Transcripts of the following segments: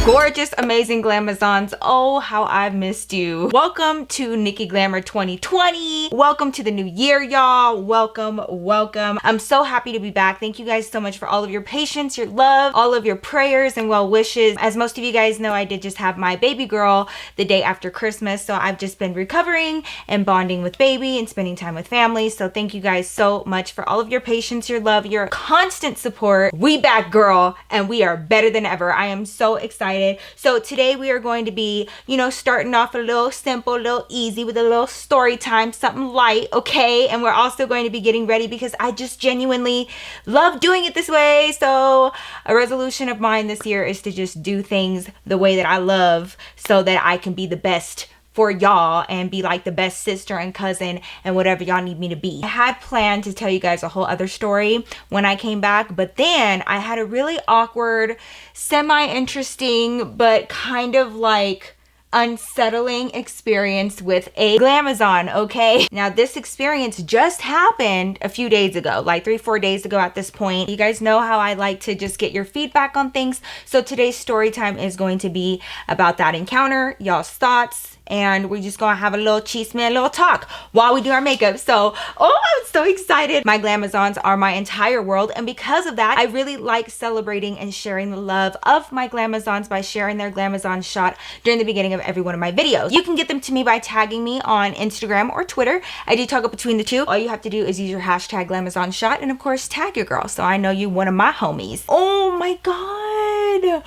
Gorgeous, amazing Glamazons. Oh, how I've missed you. Welcome to Nikki Glamour 2020. Welcome to the new year, y'all. Welcome, welcome. I'm so happy to be back. Thank you guys so much for all of your patience, your love, all of your prayers and well wishes. As most of you guys know, I did just have my baby girl the day after Christmas, so I've just been recovering and bonding with baby and spending time with family. So thank you guys so much for all of your patience, your love, your constant support. We back, girl, and we are better than ever. I am so excited. So today we are going to be, starting off a little simple, a little easy with a little story time, something light, okay? And we're also going to be getting ready because I just genuinely love doing it this way. So a resolution of mine this year is to just do things the way that I love so that I can be the best for y'all and be like the best sister and cousin and whatever y'all need me to be. I had planned to tell you guys a whole other story when I came back, but then I had a really awkward, semi-interesting, but kind of like unsettling experience with a Glamazon, okay? Now this experience just happened a few days ago, like 3-4 days ago at this point. You guys know how I like to just get your feedback on things. So today's story time is going to be about that encounter, y'all's thoughts, and we're just gonna have a little chisme, a little talk while we do our makeup. So, I'm so excited. My Glamazons are my entire world, and because of that, I really like celebrating and sharing the love of my Glamazons by sharing their Glamazon shot during the beginning of every one of my videos. You can get them to me by tagging me on Instagram or Twitter. I do toggle between the two. All you have to do is use your hashtag Glamazon shot and of course tag your girl so I know you one of my homies. Oh my god.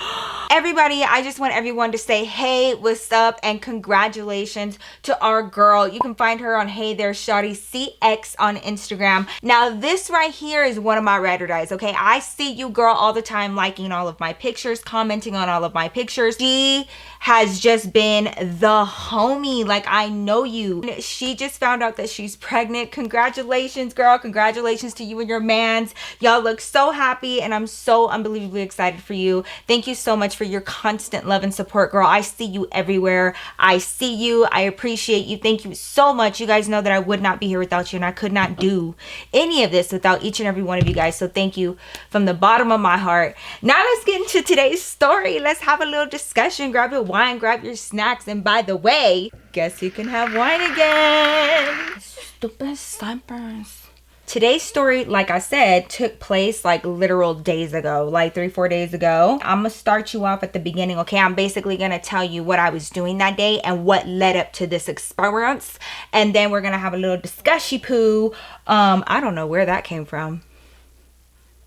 Everybody, I just want everyone to say hey, what's up, and congratulations to our girl. You can find her on Hey There Shawty CX on Instagram. Now this right here is one of my ride or dies, okay? I see you, girl, all the time liking all of my pictures, commenting on all of my pictures. She has just been the homie. Like, I know you. She just found out that she's pregnant. Congratulations, girl. Congratulations to you and your mans. Y'all look so happy and I'm so unbelievably excited for you. Thank you so much for your constant love and support, girl. I see you everywhere. I see you. I appreciate you. Thank you so much. You guys know that I would not be here without you, and I could not do any of this without each and every one of you guys. So thank you from the bottom of my heart. Now let's get into today's story. Let's have a little discussion. Grab your wine, grab your snacks, and by the way, guess you can have wine again. Stupid snipers. Today's story, like I said, took place like literal days ago, like 3-4 days ago. I'm gonna start you off at the beginning, okay? I'm basically gonna tell you what I was doing that day and what led up to this experience, and then we're gonna have a little discussion poo. I don't know where that came from.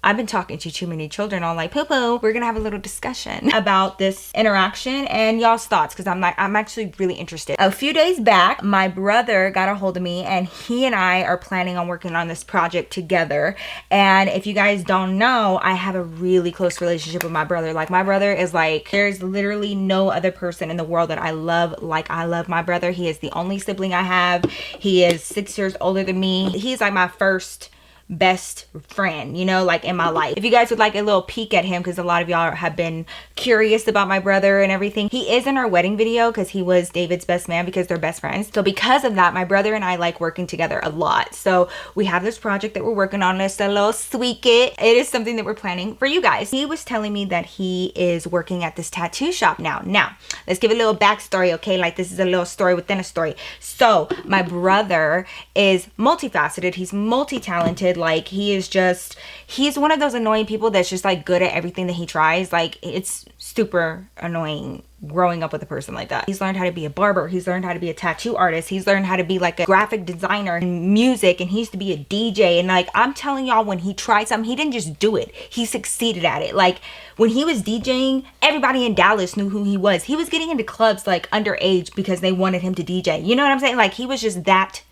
I've been talking to too many children all like poo-poo. We're gonna have a little discussion about this interaction and y'all's thoughts, because I'm actually really interested. A few days back, my brother got a hold of me and he and I are planning on working on this project together. And if you guys don't know, I have a really close relationship with my brother. Like, my brother is like, there's literally no other person in the world that I love like I love my brother. He is the only sibling I have. He is 6 years older than me. He's like my first best friend, like in my life. If you guys would like a little peek at him, because a lot of y'all have been curious about my brother and everything, he is in our wedding video because he was David's best man because they're best friends. So because of that, my brother and I like working together a lot. So we have this project that we're working on. It's a little sweet it. It is something that we're planning for you guys. He was telling me that he is working at this tattoo shop now. Now, let's give a little backstory, okay? Like, this is a little story within a story. So my brother is multifaceted. He's multi-talented. Like, he's one of those annoying people that's just like good at everything that he tries. Like, it's super annoying growing up with a person like that. He's learned how to be a barber. He's learned how to be a tattoo artist. He's learned how to be like a graphic designer and music, and he used to be a DJ. And like, I'm telling y'all, when he tried something, he didn't just do it. He succeeded at it. Like, when he was DJing, everybody in Dallas knew who he was. He was getting into clubs like underage because they wanted him to DJ. You know what I'm saying? Like, he was just that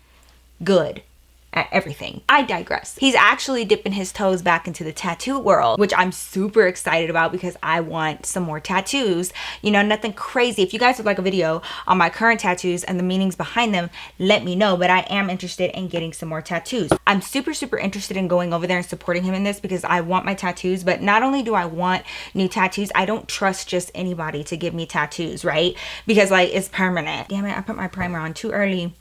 good at everything. I digress. He's actually dipping his toes back into the tattoo world, which I'm super excited about because I want some more tattoos. Nothing crazy. If you guys would like a video on my current tattoos and the meanings behind them, let me know. But I am interested in getting some more tattoos. I'm super interested in going over there and supporting him in this because I want my tattoos. But not only do I want new tattoos, I don't trust just anybody to give me tattoos, right? Because like, it's permanent. Damn it, I put my primer on too early.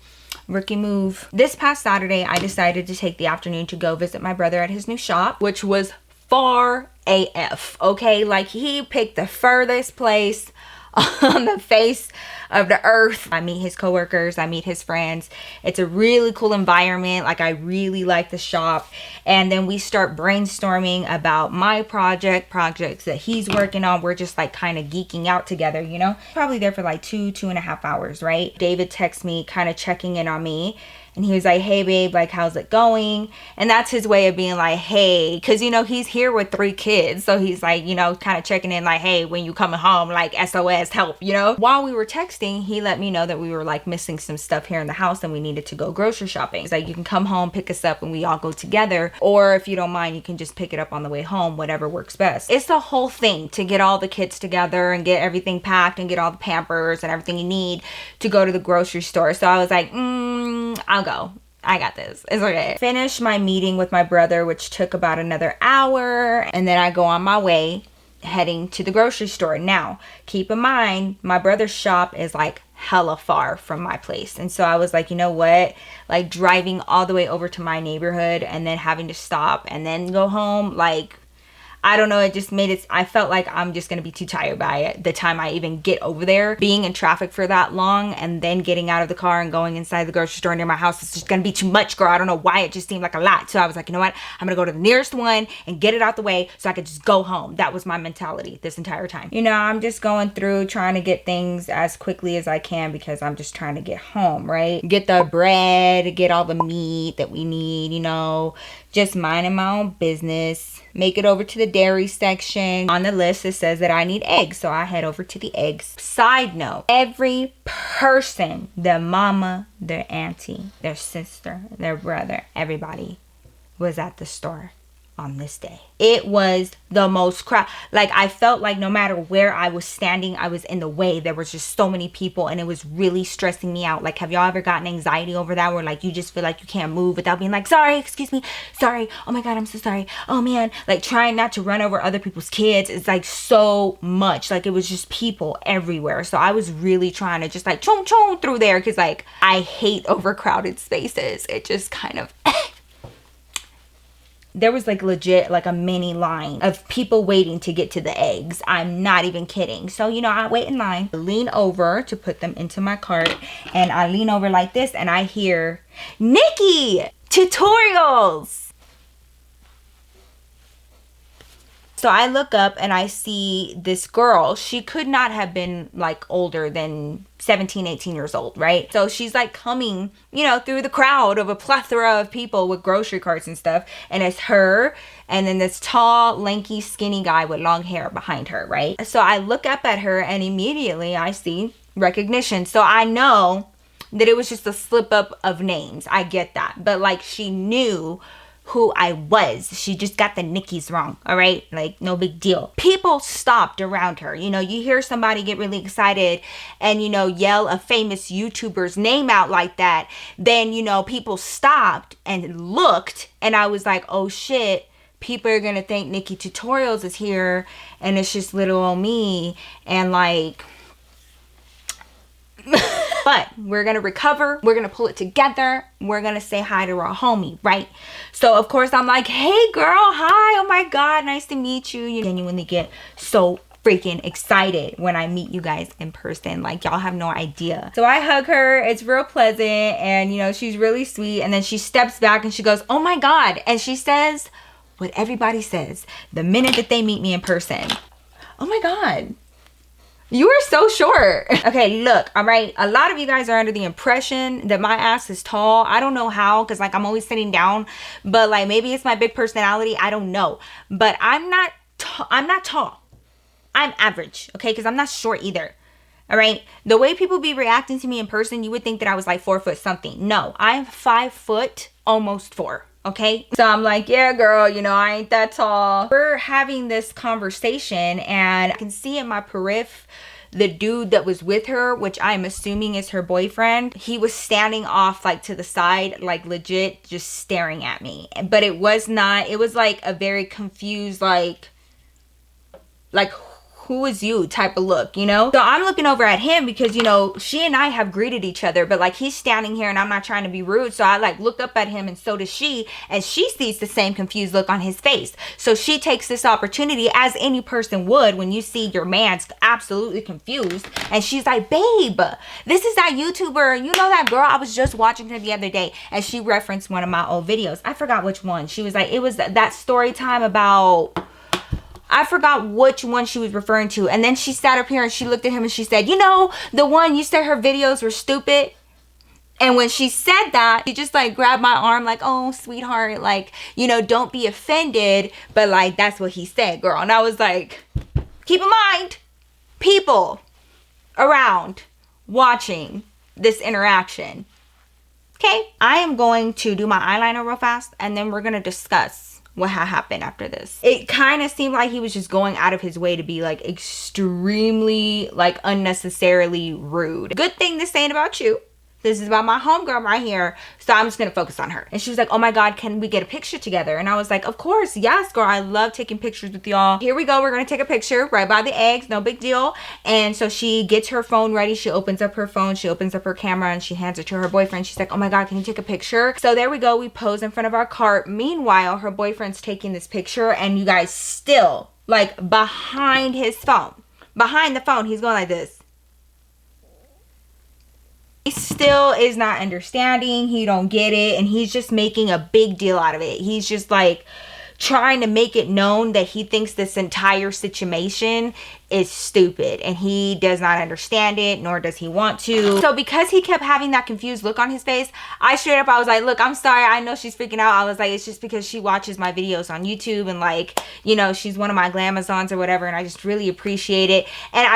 Rookie move. This past Saturday, I decided to take the afternoon to go visit my brother at his new shop, which was far AF, okay? Like, he picked the furthest place on the face of the earth. I meet his coworkers, I meet his friends. It's a really cool environment. Like, I really like the shop. And then we start brainstorming about my projects that he's working on. We're just like kind of geeking out together, you know? Probably there for like 2.5 hours, right? David texts me, kind of checking in on me. And he was like, hey babe, like, how's it going? And that's his way of being like, hey, because, you know, he's here with 3 kids. So he's like, you know, kind of checking in like, hey, when you coming home, like, SOS, help, you know? While we were texting, he let me know that we were like missing some stuff here in the house and we needed to go grocery shopping. He's like, you can come home, pick us up, and we all go together. Or if you don't mind, you can just pick it up on the way home, whatever works best. It's the whole thing to get all the kids together and get everything packed and get all the Pampers and everything you need to go to the grocery store. So I was like, I'll go. I got this. It's okay. Finished my meeting with my brother, which took about another hour. And then I go on my way heading to the grocery store. Now, keep in mind, my brother's shop is like hella far from my place. And so I was like, you know what? Like, driving all the way over to my neighborhood and then having to stop and then go home, like, I don't know, it just made it, I felt like I'm just gonna be too tired by it the time I even get over there. Being in traffic for that long and then getting out of the car and going inside the grocery store near my house, it's just gonna be too much, girl. I don't know why, it just seemed like a lot. So I was like, you know what? I'm gonna go to the nearest one and get it out the way so I could just go home. That was my mentality this entire time. You know, I'm just going through trying to get things as quickly as I can because I'm just trying to get home, right? Get the bread, get all the meat that we need, you know, just minding my own business. Make it over to the dairy section. On the list, it says that I need eggs, so I head over to the eggs. Side note, every person, their mama, their auntie, their sister, their brother, everybody was at the store on this day. It was the most crowd. Like, I felt like no matter where I was standing, I was in the way. There was just so many people and it was really stressing me out. Like, have y'all ever gotten anxiety over that, where like you just feel like you can't move without being like, sorry, excuse me, sorry, oh my god, I'm so sorry, oh man, like trying not to run over other people's kids. It's like so much, like it was just people everywhere. So I was really trying to just like chong chong through there because like I hate overcrowded spaces. It just kind of there was like legit like a mini line of people waiting to get to the eggs. I'm not even kidding. So, you know, I wait in line, lean over to put them into my cart, and I lean over like this and I hear, NikkieTutorials. So I look up and I see this girl. She could not have been like older than 17, 18 years old, right? So she's like coming, you know, through the crowd of a plethora of people with grocery carts and stuff. And it's her and then this tall, lanky, skinny guy with long hair behind her, right? So I look up at her and immediately I see recognition. So I know that it was just a slip up of names. I get that. But like, she knew who I was. She just got the Nickies wrong, all right? Like, no big deal. People stopped around her. You know, you hear somebody get really excited and, you know, yell a famous YouTuber's name out like that. Then, you know, people stopped and looked, and I was like, oh shit, people are gonna think NikkieTutorials is here and it's just little old me. And like, but we're gonna recover, we're gonna pull it together, we're gonna say hi to our homie, right? So of course I'm like, hey girl, hi, oh my god, nice to meet you. You genuinely get so freaking excited when I meet you guys in person. Like, y'all have no idea. So I hug her, it's real pleasant, and you know, she's really sweet. And then she steps back and she goes, oh my god, and she says what everybody says the minute that they meet me in person. Oh my god, you are so short. Okay, look, all right. A lot of you guys are under the impression that my ass is tall. I don't know how, because like I'm always sitting down, but like maybe it's my big personality. I don't know. But I'm not tall. I'm average, okay? Because I'm not short either. All right. The way people be reacting to me in person, you would think that I was like 4 foot something. No, I'm 5 foot, almost 4. Okay, so I'm like, yeah girl, you know, I ain't that tall. We're having this conversation and I can see in my periph the dude that was with her, which I'm assuming is her boyfriend. He was standing off like to the side, like legit just staring at me. But it was not, it was like a very confused like who is you type of look, you know? So I'm looking over at him because, you know, she and I have greeted each other, but like he's standing here and I'm not trying to be rude. So I like look up at him and so does she, and she sees the same confused look on his face. So she takes this opportunity, as any person would when you see your man's absolutely confused, and she's like, babe, this is that YouTuber, you know that girl, I was just watching her the other day, and she referenced one of my old videos. I forgot which one. She was like, it was that story time about, I forgot which one she was referring to. And then she sat up here and she looked at him and she said, you know, the one you said her videos were stupid. And when she said that, he just like grabbed my arm like, oh, sweetheart, like, you know, don't be offended. But like, that's what he said, girl. And I was like, keep in mind, people around watching this interaction. Okay, I am going to do my eyeliner real fast and then we're going to discuss what had happened after this. It kind of seemed like he was just going out of his way to be like extremely like unnecessarily rude. Good thing this ain't about you. This is about my homegirl right here. So I'm just going to focus on her. And she was like, oh my God, can we get a picture together? And I was like, of course. Yes, girl. I love taking pictures with y'all. Here we go. We're going to take a picture right by the eggs. No big deal. And so she gets her phone ready. She opens up her phone. She opens up her camera and she hands it to her boyfriend. She's like, oh my God, can you take a picture? So there we go. We pose in front of our cart. Meanwhile, her boyfriend's taking this picture and you guys still like behind his phone. Behind the phone, he's going like this. He still is not understanding. He don't get it. And he's just making a big deal out of it. He's just like trying to make it known that he thinks this entire situation is stupid and he does not understand it, nor does he want to. So because he kept having that confused look on his face, I straight up, I was like, look, I'm sorry. I know she's freaking out. I was like, it's just because she watches my videos on YouTube and like, you know, she's one of my glamazons or whatever. And I just really appreciate it. And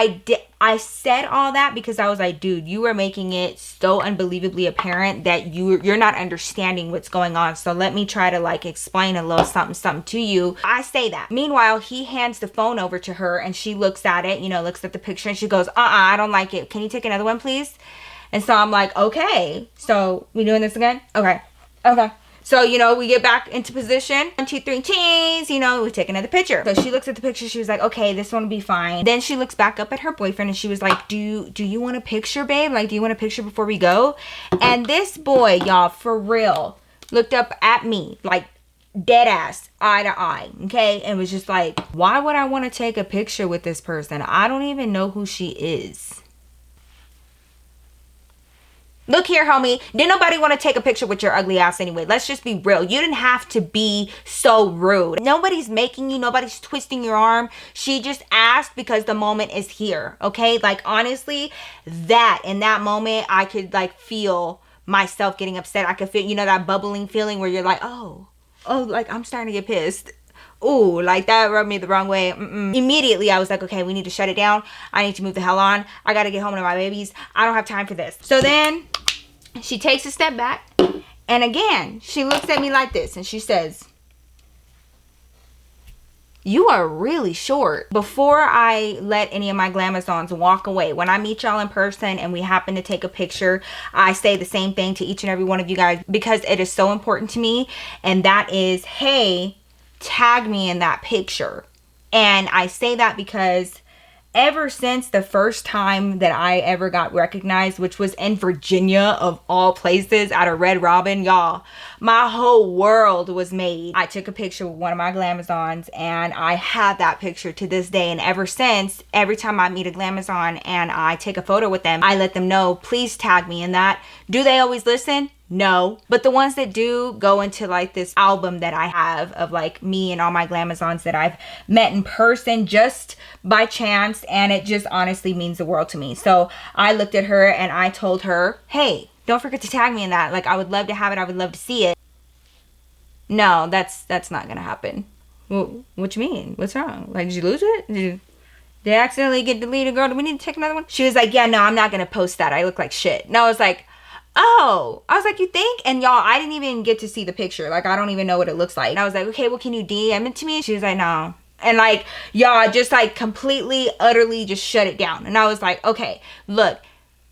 I said all that because I was like, dude, you are making it so unbelievably apparent that you're not understanding what's going on. So let me try to like explain a little something to you. I say that. Meanwhile, he hands the phone over to her and she looks at it, you know, looks at the picture and she goes, I don't like it. Can you take another one, please? And so I'm like, okay. So we doing this again? Okay. So, you know, we get back into position. 1, 2, 3, cheese. You know, we take another picture. So she looks at the picture. She was like, okay, this one will be fine. Then she looks back up at her boyfriend and she was like, do you want a picture, babe? Like, do you want a picture before we go? And this boy, y'all, for real, looked up at me like dead ass, eye to eye, okay? And was just like, why would I want to take a picture with this person? I don't even know who she is. Look here, homie. Didn't nobody want to take a picture with your ugly ass anyway. Let's just be real. You didn't have to be so rude. Nobody's making you. Nobody's twisting your arm. She just asked because the moment is here, okay? Like, honestly, in that moment, I could, like, feel myself getting upset. I could feel, you know, that bubbling feeling where you're like, oh, like, I'm starting to get pissed. Ooh, like that rubbed me the wrong way. Immediately, I was like, okay, we need to shut it down. I need to move the hell on. I got to get home to my babies. I don't have time for this. So then she takes a step back. And again, she looks at me like this. And she says, you are really short. Before I let any of my glamazons walk away, when I meet y'all in person and we happen to take a picture, I say the same thing to each and every one of you guys because it is so important to me. And that is, hey, tag me in that picture. And I say that because ever since the first time that I ever got recognized, which was in Virginia of all places at a Red Robin, y'all, my whole world was made. I took a picture with one of my glamazons and I have that picture to this day. And ever since, every time I meet a glamazon and I take a photo with them, I let them know, please tag me in that. Do they always listen? No, but the ones that do go into like this album that I have of like me and all my glamazons that I've met in person just by chance, and it just honestly means the world to me. So I looked at her and I told her, hey, don't forget to tag me in that. Like, I would love to have it. I would love to see it. No, that's not gonna happen. Well, what you mean? What's wrong? Like, did you lose it? Did you accidentally get deleted, girl? Do we need to take another one? She was like, yeah, no, I'm not gonna post that. I look like shit. And I was like, oh, I was like, you think? And y'all, I didn't even get to see the picture. Like, I don't even know what it looks like. And I was like, okay, well, can you DM it to me? She was like, no. And like, y'all just like completely, utterly just shut it down. And I was like, okay, look,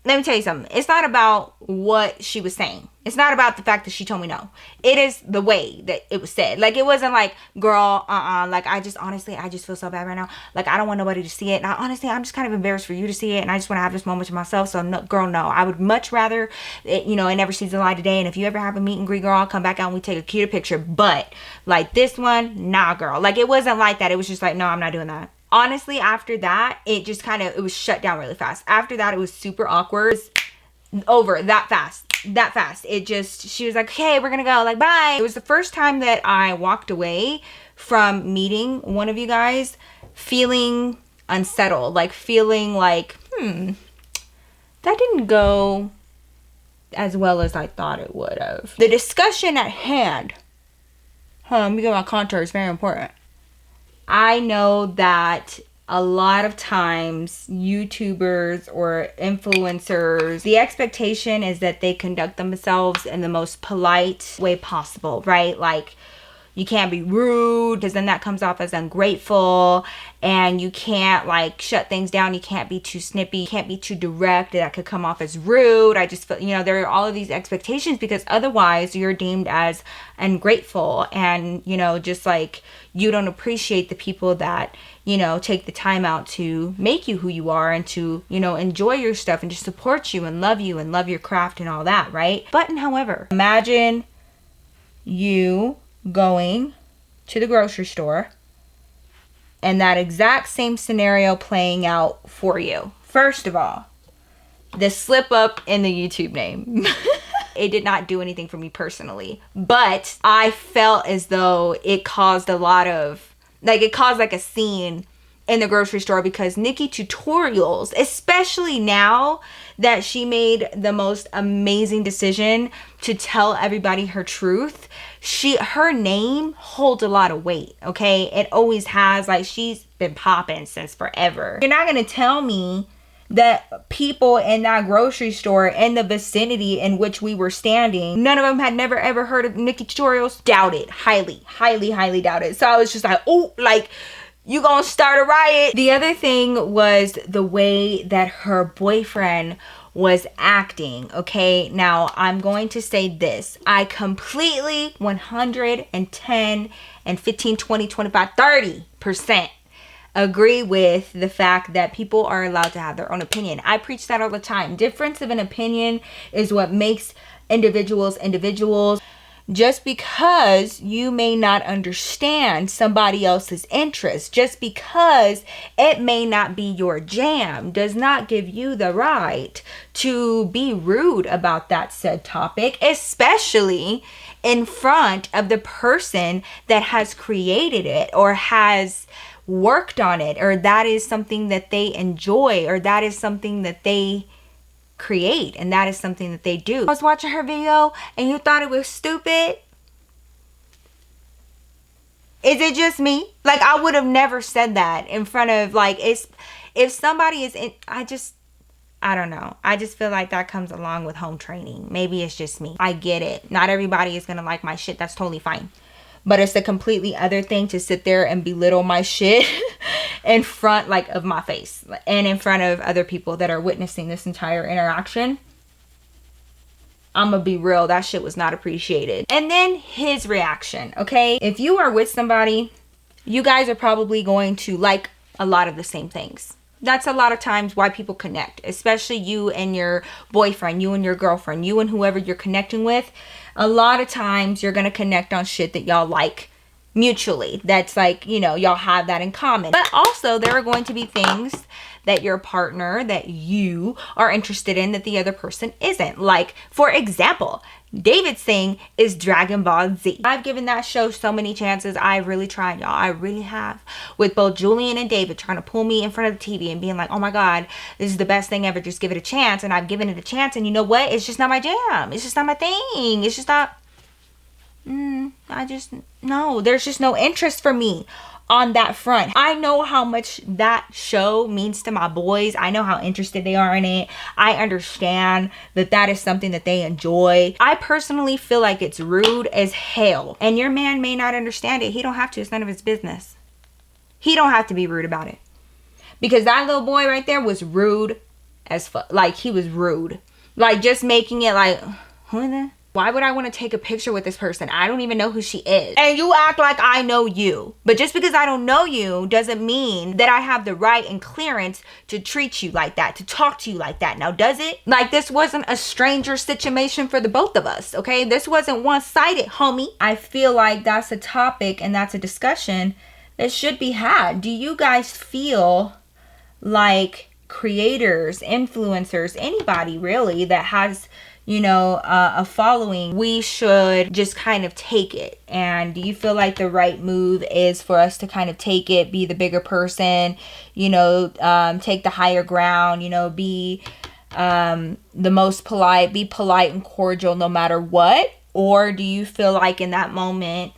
let me tell you something. It's not about what she was saying. It's not about the fact that she told me no. It is the way that it was said. Like, it wasn't like, girl, like, I just feel so bad right now. Like, I don't want nobody to see it. And honestly, I'm just kind of embarrassed for you to see it. And I just want to have this moment to myself. So, no, girl, no. I would much rather, it never sees the light of day. And if you ever have a meet and greet, girl, I'll come back out and we take a cute picture. But, like, this one, nah, girl. Like, it wasn't like that. It was just like, no, I'm not doing that. Honestly, after that, it just kind of, it was shut down really fast. After that, it was super awkward. It was over that fast. She was like, okay, we're gonna go, like, bye. It was the first time that I walked away from meeting one of you guys feeling unsettled, like feeling like, that didn't go as well as I thought it would have. The discussion at hand, let me get my contours, very important. I know that a lot of times YouTubers or influencers, the expectation is that they conduct themselves in the most polite way possible, right? Like, you can't be rude because then that comes off as ungrateful, and you can't like shut things down. You can't be too snippy. You can't be too direct. That could come off as rude. I just feel, there are all of these expectations because otherwise you're deemed as ungrateful and, just like you don't appreciate the people that, take the time out to make you who you are and to, enjoy your stuff and to support you and love your craft and all that, right? But however, imagine you going to the grocery store and that exact same scenario playing out for you. First of all, the slip up in the YouTube name. It did not do anything for me personally, but I felt as though it caused a lot of, it caused like a scene in the grocery store because NikkieTutorials, especially now that she made the most amazing decision to tell everybody her truth, her name holds a lot of weight, okay? It always has. Like, she's been popping since forever. You're not gonna tell me that people in that grocery store in the vicinity in which we were standing, none of them had never ever heard of NikkieTutorials? Doubt it. Highly, highly, highly doubt it. So I was just like, oh, like, you gonna start a riot. The other thing was the way that her boyfriend was acting, okay? Now, I'm going to say this. I completely 110 and 15, 20, 25, 30% agree with the fact that people are allowed to have their own opinion. I preach that all the time. Difference of an opinion is what makes individuals individuals. Just because you may not understand somebody else's interest, just because it may not be your jam, does not give you the right to be rude about that said topic, especially in front of the person that has created it or has worked on it, or that is something that they enjoy, or that is something that they create, and that is something that they do. I was watching her video and you thought it was stupid? Is it just me? Like, I would have never said that in front of, like, if somebody is in, I don't know. I just feel like that comes along with home training. Maybe it's just me. I get it. Not everybody is gonna like my shit. That's totally fine. But it's a completely other thing to sit there and belittle my shit in front, like, of my face and in front of other people that are witnessing this entire interaction. I'm gonna be real, that shit was not appreciated. And then his reaction, okay? If you are with somebody, you guys are probably going to like a lot of the same things. That's a lot of times why people connect, especially you and your boyfriend, you and your girlfriend, you and whoever you're connecting with. A lot of times you're gonna connect on shit that y'all like mutually. That's like, y'all have that in common. But also there are going to be things that your partner, that you are interested in that the other person isn't. Like, for example, David's thing is Dragon Ball Z. I've given that show so many chances. I've really tried, y'all. I really have. With both Julian and David trying to pull me in front of the TV and being like, oh my God, this is the best thing ever. Just give it a chance. And I've given it a chance. And you know what? It's just not my jam. It's just not my thing. It's just not, no, there's just no interest for me on that front. I know how much that show means to my boys. I know how interested they are in it. I understand that that is something that they enjoy. I personally feel like it's rude as hell. And your man may not understand it. He don't have to. It's none of his business. He don't have to be rude about it. Because that little boy right there was rude as fuck. Like, he was rude. Like, just making it like, who is that? Why would I want to take a picture with this person? I don't even know who she is. And you act like I know you. But just because I don't know you doesn't mean that I have the right and clearance to treat you like that, to talk to you like that. Now, does it? Like, this wasn't a stranger situation for the both of us, okay? This wasn't one-sided, homie. I feel like that's a topic and that's a discussion that should be had. Do you guys feel like creators, influencers, anybody really that has, you know, a following, we should just kind of take it? And do you feel like the right move is for us to kind of take it, be the bigger person, you know, take the higher ground, you know, be the most polite, be polite and cordial no matter what? Or do you feel like in that moment,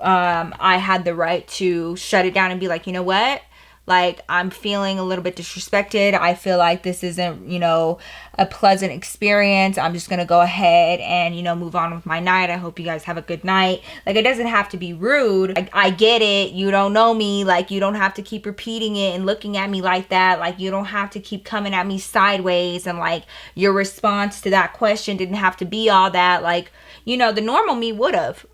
I had the right to shut it down and be like, you know what? Like, I'm feeling a little bit disrespected. I feel like this isn't, you know, a pleasant experience. I'm just going to go ahead and, you know, move on with my night. I hope you guys have a good night. Like, it doesn't have to be rude. I get it. You don't know me. Like, you don't have to keep repeating it and looking at me like that. Like, you don't have to keep coming at me sideways. And, like, your response to that question didn't have to be all that. Like, you know, the normal me would have.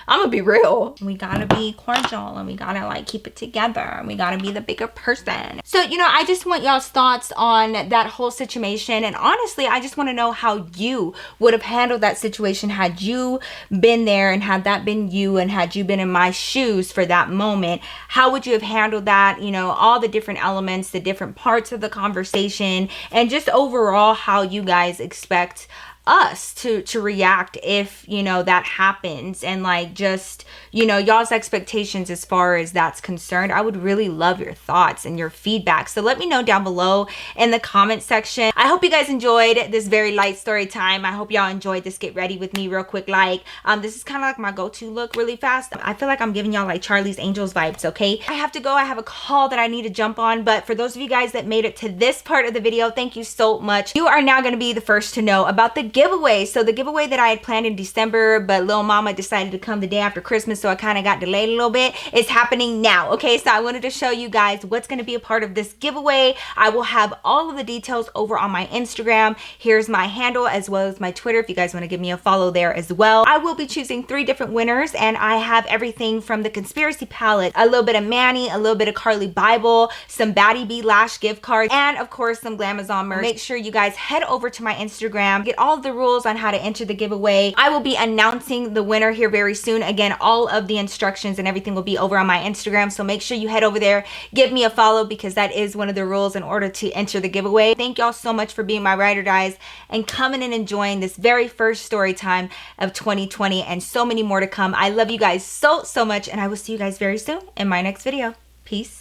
I'm gonna be real. We gotta be cordial and we gotta like keep it together and we gotta be the bigger person. So, you know, I just want y'all's thoughts on that whole situation. And honestly, I just want to know how you would have handled that situation had you been there and had that been you and had you been in my shoes for that moment. How would you have handled that? You know, all the different elements, the different parts of the conversation, and just overall how you guys expect us to react if, you know, that happens, and like just, you know, y'all's expectations as far as that's concerned. I would really love your thoughts and your feedback, so let me know down below in the comment section. I hope you guys enjoyed this very light story time. I hope y'all enjoyed this get ready with me real quick. Like, this is kind of like my go-to look really fast. I feel like I'm giving y'all like Charlie's Angels vibes. Okay, I have to go. I have a call that I need to jump on, but for those of you guys that made it to this part of the video, thank you so much. You are now going to be the first to know about the giveaway. So the giveaway that I had planned in December, but Lil Mama decided to come the day after Christmas, so I kind of got delayed a little bit, is happening now. Okay, so I wanted to show you guys what's going to be a part of this giveaway. I will have all of the details over on my Instagram. Here's my handle as well as my Twitter if you guys want to give me a follow there as well. I will be choosing 3 different winners, and I have everything from the Conspiracy Palette, a little bit of Manny, a little bit of Carly Bible, some Batty B Lash gift cards, and of course some Glamazon merch. Make sure you guys head over to my Instagram, get all of the rules on how to enter the giveaway. I will be announcing the winner here very soon. Again, all of the instructions and everything will be over on my Instagram, so make sure you head over there, give me a follow, because that is one of the rules in order to enter the giveaway. Thank y'all so much for being my ride or dies and coming and enjoying this very first story time of 2020, and so many more to come. I love you guys so much, and I will see you guys very soon in my next video. Peace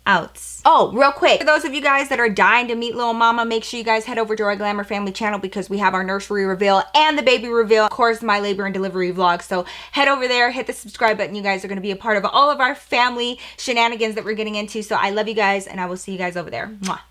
out. Oh, real quick, for those of you guys that are dying to meet Lil Mama, make sure you guys head over to our Glamour Family channel, because we have our nursery reveal and the baby reveal, of course my labor and delivery vlog. So head over there, hit the subscribe button. You guys are going to be a part of all of our family shenanigans that we're getting into. So I love you guys, and I will see you guys over there. Mwah.